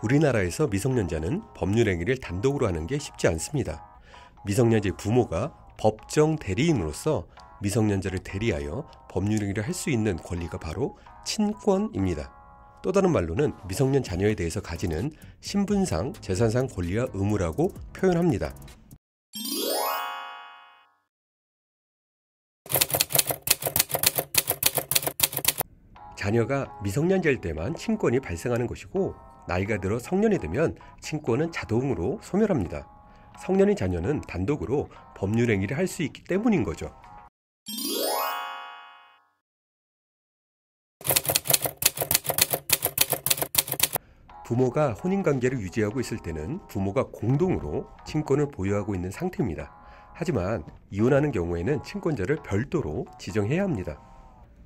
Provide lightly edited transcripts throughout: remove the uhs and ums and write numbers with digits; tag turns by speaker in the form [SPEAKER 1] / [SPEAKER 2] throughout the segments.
[SPEAKER 1] 우리나라에서 미성년자는 법률행위를 단독으로 하는 게 쉽지 않습니다. 미성년자의 부모가 법정 대리인으로서 미성년자를 대리하여 법률행위를 할 수 있는 권리가 바로 친권입니다. 또 다른 말로는 미성년 자녀에 대해서 가지는 신분상, 재산상 권리와 의무라고 표현합니다. 자녀가 미성년자일 때만 친권이 발생하는 것이고, 나이가 들어 성년이 되면 친권은 자동으로 소멸합니다. 성년인 자녀는 단독으로 법률행위를 할 수 있기 때문인 거죠. 부모가 혼인관계를 유지하고 있을 때는 부모가 공동으로 친권을 보유하고 있는 상태입니다. 하지만 이혼하는 경우에는 친권자를 별도로 지정해야 합니다.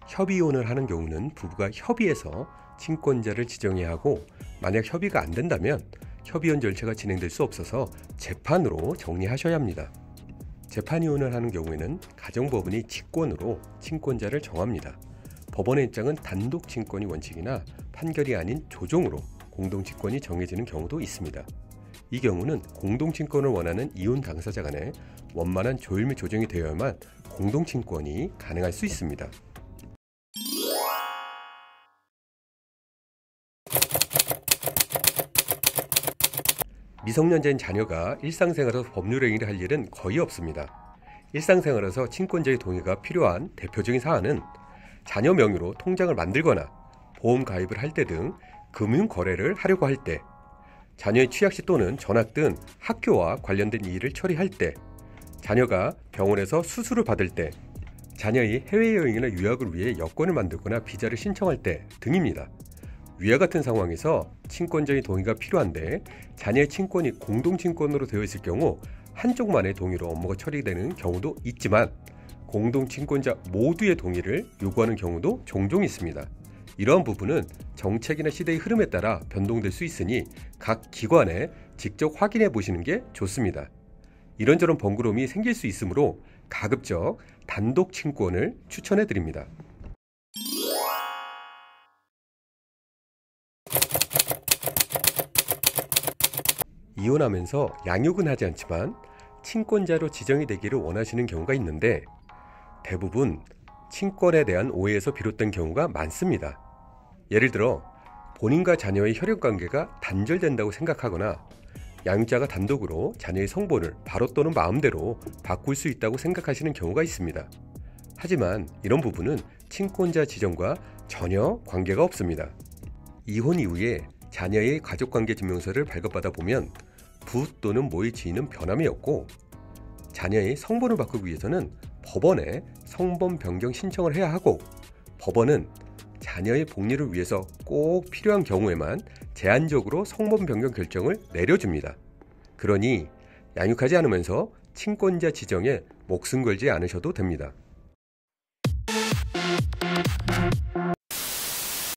[SPEAKER 1] 협의이혼을 하는 경우는 부부가 협의해서 친권자를 지정해야 하고, 만약 협의가 안 된다면 협의이혼 절차가 진행될 수 없어서 재판으로 정리하셔야 합니다. 재판이혼을 하는 경우에는 가정법원이 직권으로 친권자를 정합니다. 법원의 입장은 단독 친권이 원칙이나 판결이 아닌 조정으로 공동친권이 정해지는 경우도 있습니다. 이 경우는 공동친권을 원하는 이혼 당사자 간에 원만한 조율 및 조정이 되어야만 공동친권이 가능할 수 있습니다. 미성년자인 자녀가 일상생활에서 법률행위를 할 일은 거의 없습니다. 일상생활에서 친권자의 동의가 필요한 대표적인 사안은 자녀 명의로 통장을 만들거나 보험 가입을 할 때 등 금융거래를 하려고 할 때, 자녀의 취약시 또는 전학 등 학교와 관련된 일을 처리할 때, 자녀가 병원에서 수술을 받을 때, 자녀의 해외여행이나 유학을 위해 여권을 만들거나 비자를 신청할 때 등입니다. 위와 같은 상황에서 친권자의 동의가 필요한데 자녀의 친권이 공동친권으로 되어 있을 경우 한쪽만의 동의로 업무가 처리되는 경우도 있지만, 공동친권자 모두의 동의를 요구하는 경우도 종종 있습니다. 이러한 부분은 정책이나 시대의 흐름에 따라 변동될 수 있으니 각 기관에 직접 확인해 보시는 게 좋습니다. 이런저런 번거로움이 생길 수 있으므로 가급적 단독 친권을 추천해 드립니다. 이혼하면서 양육은 하지 않지만 친권자로 지정이 되기를 원하시는 경우가 있는데, 대부분 친권에 대한 오해에서 비롯된 경우가 많습니다. 예를 들어 본인과 자녀의 혈연관계가 단절된다고 생각하거나, 양육자가 단독으로 자녀의 성본을 바로 또는 마음대로 바꿀 수 있다고 생각하시는 경우가 있습니다. 하지만 이런 부분은 친권자 지정과 전혀 관계가 없습니다. 이혼 이후에 자녀의 가족관계 증명서를 발급받아 보면 부 또는 모의 지위는 변함이 없고, 자녀의 성본을 바꾸기 위해서는 법원에 성본 변경 신청을 해야 하고, 법원은 자녀의 복리를 위해서 꼭 필요한 경우에만 제한적으로 성본 변경 결정을 내려줍니다. 그러니 양육하지 않으면서 친권자 지정에 목숨 걸지 않으셔도 됩니다.